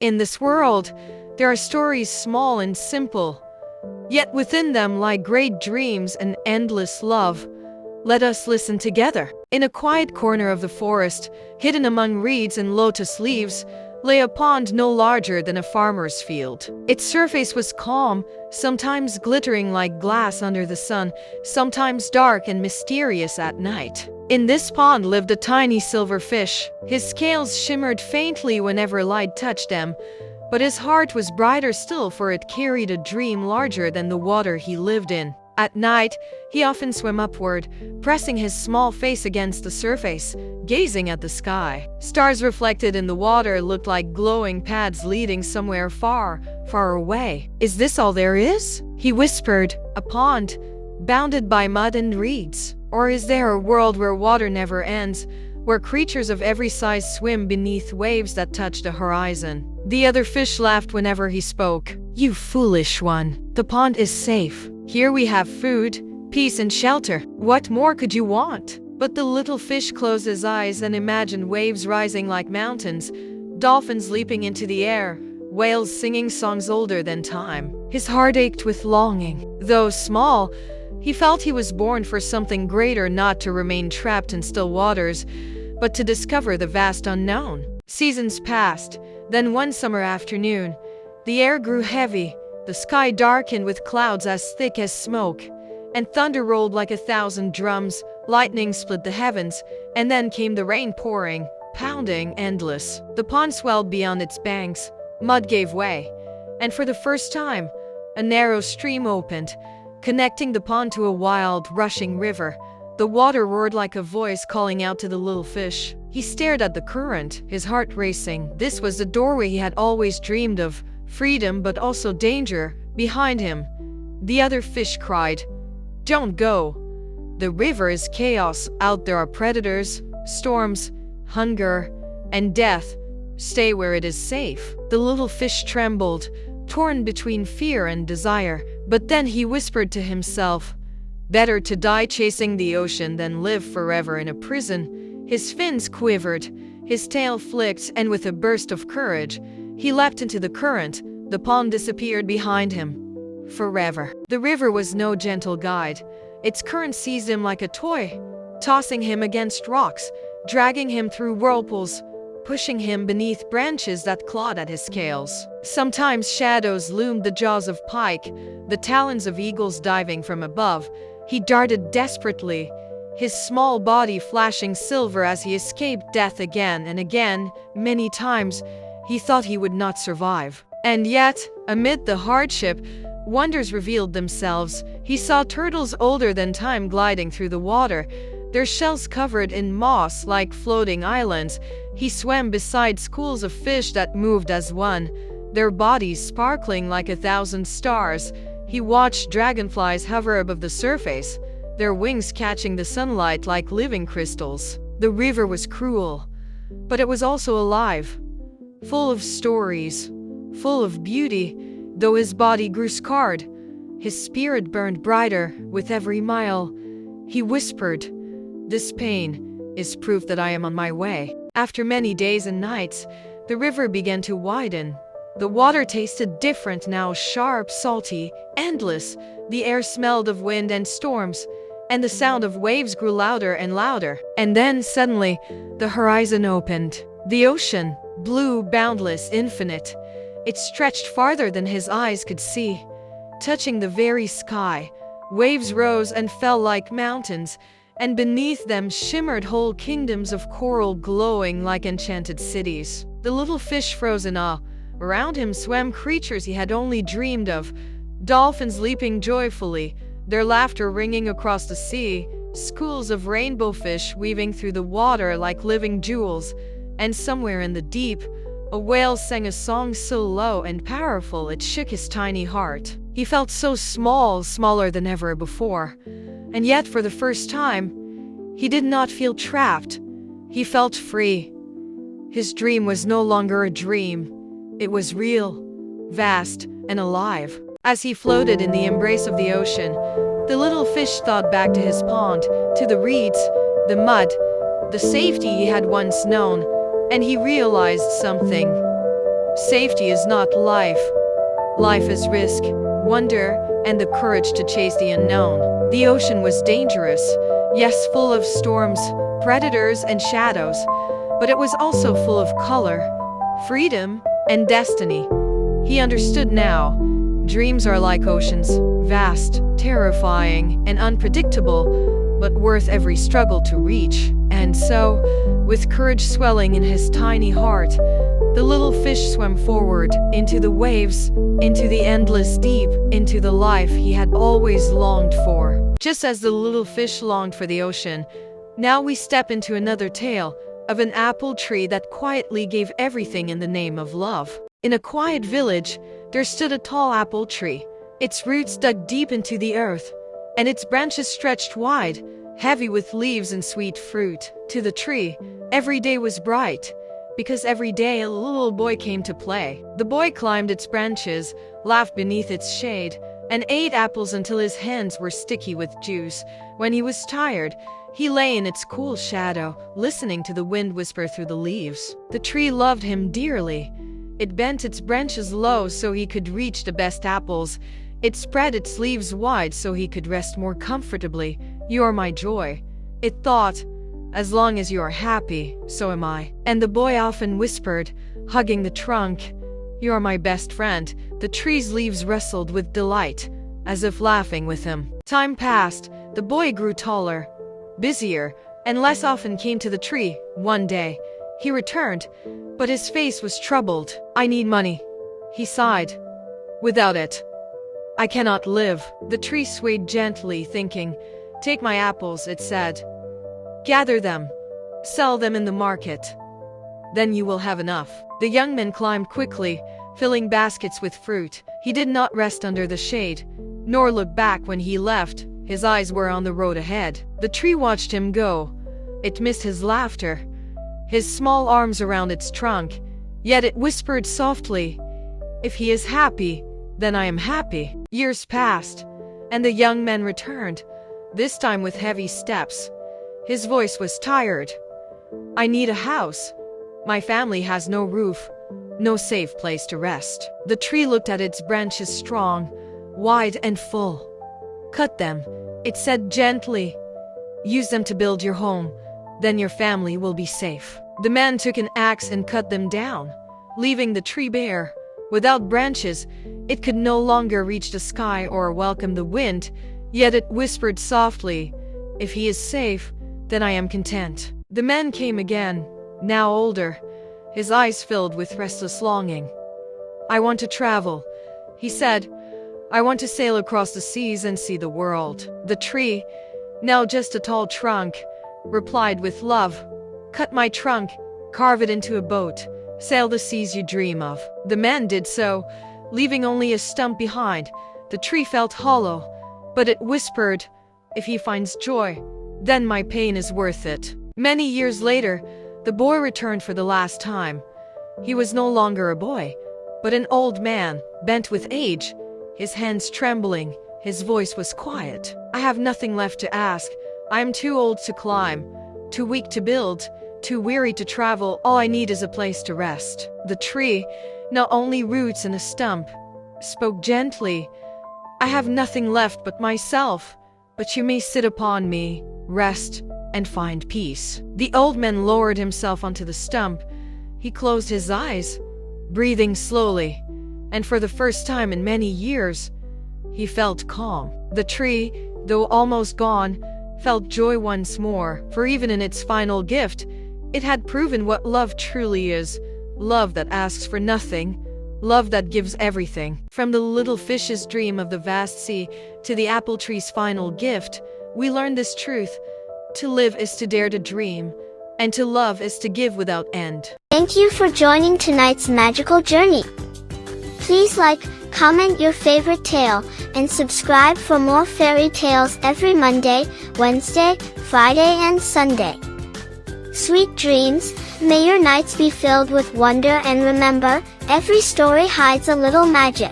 In this world, there are stories small and simple, yet within them lie great dreams and endless love. Let us listen together. In a quiet corner of the forest, hidden among reeds and lotus leaves, lay a pond no larger than a farmer's field. Its surface was calm, sometimes glittering like glass under the sun, sometimes dark and mysterious at night. In this pond lived a tiny silver fish. His scales shimmered faintly whenever light touched them, but his heart was brighter still, for it carried a dream larger than the water he lived in. At night, he often swam upward, pressing his small face against the surface, gazing at the sky. Stars reflected in the water looked like glowing paths leading somewhere far, far away. "Is this all there is?" he whispered. "A pond, bounded by mud and reeds? Or is there a world where water never ends, where creatures of every size swim beneath waves that touch the horizon?" The other fish laughed whenever he spoke. "You foolish one. The pond is safe. Here we have food, peace, and shelter. What more could you want?" But the little fish closed his eyes and imagined waves rising like mountains, dolphins leaping into the air, whales singing songs older than time. His heart ached with longing. Though small, he felt he was born for something greater, not to remain trapped in still waters, but to discover the vast unknown. Seasons passed. Then one summer afternoon, the air grew heavy, the sky darkened with clouds as thick as smoke, and thunder rolled like 1,000 drums, lightning split the heavens, and then came the rain pouring, pounding, endless. The pond swelled beyond its banks, mud gave way, and for the first time, a narrow stream opened, connecting the pond to a wild, rushing river. The water roared like a voice calling out to the little fish. He stared at the current, his heart racing. This was the doorway he had always dreamed of, freedom but also danger. Behind him, the other fish cried, "Don't go. The river is chaos. Out there are predators, storms, hunger, and death. Stay where it is safe." The little fish trembled, torn between fear and desire. But then he whispered to himself, "Better to die chasing the ocean than live forever in a prison." His fins quivered, his tail flicked, and with a burst of courage, he leapt into the current. The pond disappeared behind him. Forever. The river was no gentle guide. Its current seized him like a toy, tossing him against rocks, dragging him through whirlpools, pushing him beneath branches that clawed at his scales. Sometimes shadows loomed, the jaws of pike, the talons of eagles diving from above. He darted desperately, his small body flashing silver as he escaped death again and again. Many times, he thought he would not survive. And yet, amid the hardship, wonders revealed themselves. He saw turtles older than time gliding through the water, their shells covered in moss like floating islands. He swam beside schools of fish that moved as one, their bodies sparkling like 1,000 stars. He watched dragonflies hover above the surface, their wings catching the sunlight like living crystals. The river was cruel, but it was also alive, full of stories, full of beauty. Though his body grew scarred, his spirit burned brighter with every mile. He whispered, "This pain is proof that I am on my way." After many days and nights, the river began to widen. The water tasted different now, sharp, salty, endless. The air smelled of wind and storms, and the sound of waves grew louder and louder. And then, suddenly, the horizon opened. The ocean, blue, boundless, infinite. It stretched farther than his eyes could see, touching the very sky. Waves rose and fell like mountains, and beneath them shimmered whole kingdoms of coral glowing like enchanted cities. The little fish froze in awe. Around him swam creatures he had only dreamed of, dolphins leaping joyfully, their laughter ringing across the sea, schools of rainbow fish weaving through the water like living jewels, and somewhere in the deep, a whale sang a song so low and powerful it shook his tiny heart. He felt so small, smaller than ever before. And yet, for the first time, he did not feel trapped. He felt free. His dream was no longer a dream. It was real, vast, and alive. As he floated in the embrace of the ocean, the little fish thought back to his pond, to the reeds, the mud, the safety he had once known, and he realized something. Safety is not life. Life is risk, wonder, and the courage to chase the unknown. The ocean was dangerous, yes, full of storms, predators, and shadows, but it was also full of color, freedom, and destiny. He understood now. Dreams are like oceans, vast, terrifying, and unpredictable, but worth every struggle to reach. And so, with courage swelling in his tiny heart, the little fish swam forward, into the waves, into the endless deep, into the life he had always longed for. Just as the little fish longed for the ocean, now we step into another tale of an apple tree that quietly gave everything in the name of love. In a quiet village, there stood a tall apple tree. Its roots dug deep into the earth, and its branches stretched wide, heavy with leaves and sweet fruit. To the tree, every day was bright, because every day a little boy came to play. The boy climbed its branches, laughed beneath its shade, and ate apples until his hands were sticky with juice. When he was tired, he lay in its cool shadow, listening to the wind whisper through the leaves. The tree loved him dearly. It bent its branches low so he could reach the best apples. It spread its leaves wide so he could rest more comfortably. "You are my joy," it thought. "As long as you are happy, so am I." And the boy often whispered, hugging the trunk, "You are my best friend." The tree's leaves rustled with delight, as if laughing with him. Time passed. The boy grew taller, busier, and less often came to the tree. One day, he returned, but his face was troubled. "I need money," he sighed. "Without it, I cannot live." The tree swayed gently, thinking. "Take my apples," it said. "Gather them, sell them in the market. Then you will have enough." The young man climbed quickly, filling baskets with fruit. He did not rest under the shade, nor look back when he left. His eyes were on the road ahead. The tree watched him go. It missed his laughter, his small arms around its trunk, yet it whispered softly, "If he is happy, then I am happy." Years passed, and the young man returned, this time with heavy steps. His voice was tired. "I need a house. My family has no roof, no safe place to rest." The tree looked at its branches, strong, wide, and full. "Cut them," it said gently. "Use them to build your home. Then your family will be safe." The man took an axe and cut them down, leaving the tree bare. Without branches, it could no longer reach the sky or welcome the wind, yet it whispered softly, "If he is safe, then I am content." The man came again, now older, his eyes filled with restless longing. "I want to travel," he said. "I want to sail across the seas and see the world." The tree, now just a tall trunk, replied with love, "Cut my trunk, carve it into a boat, sail the seas you dream of." The man did so, leaving only a stump behind. The tree felt hollow, but it whispered, "If he finds joy, then my pain is worth it." Many years later, the boy returned for the last time. He was no longer a boy, but an old man, bent with age, his hands trembling. His voice was quiet. "I have nothing left to ask. I am too old to climb, too weak to build, too weary to travel. All I need is a place to rest." The tree, now only roots and a stump, spoke gently, "I have nothing left but myself, but you may sit upon me, rest, and find peace." The old man lowered himself onto the stump. He closed his eyes, breathing slowly, and for the first time in many years, he felt calm. The tree, though almost gone, felt joy once more, for even in its final gift, it had proven what love truly is: love that asks for nothing, love that gives everything. From the little fish's dream of the vast sea to the apple tree's final gift, we learn this truth: to live is to dare to dream, and to love is to give without end. Thank you for joining tonight's magical journey. Please like, comment your favorite tale, and subscribe for more fairy tales every Monday, Wednesday, Friday, and Sunday. Sweet dreams, may your nights be filled with wonder, and remember, every story hides a little magic.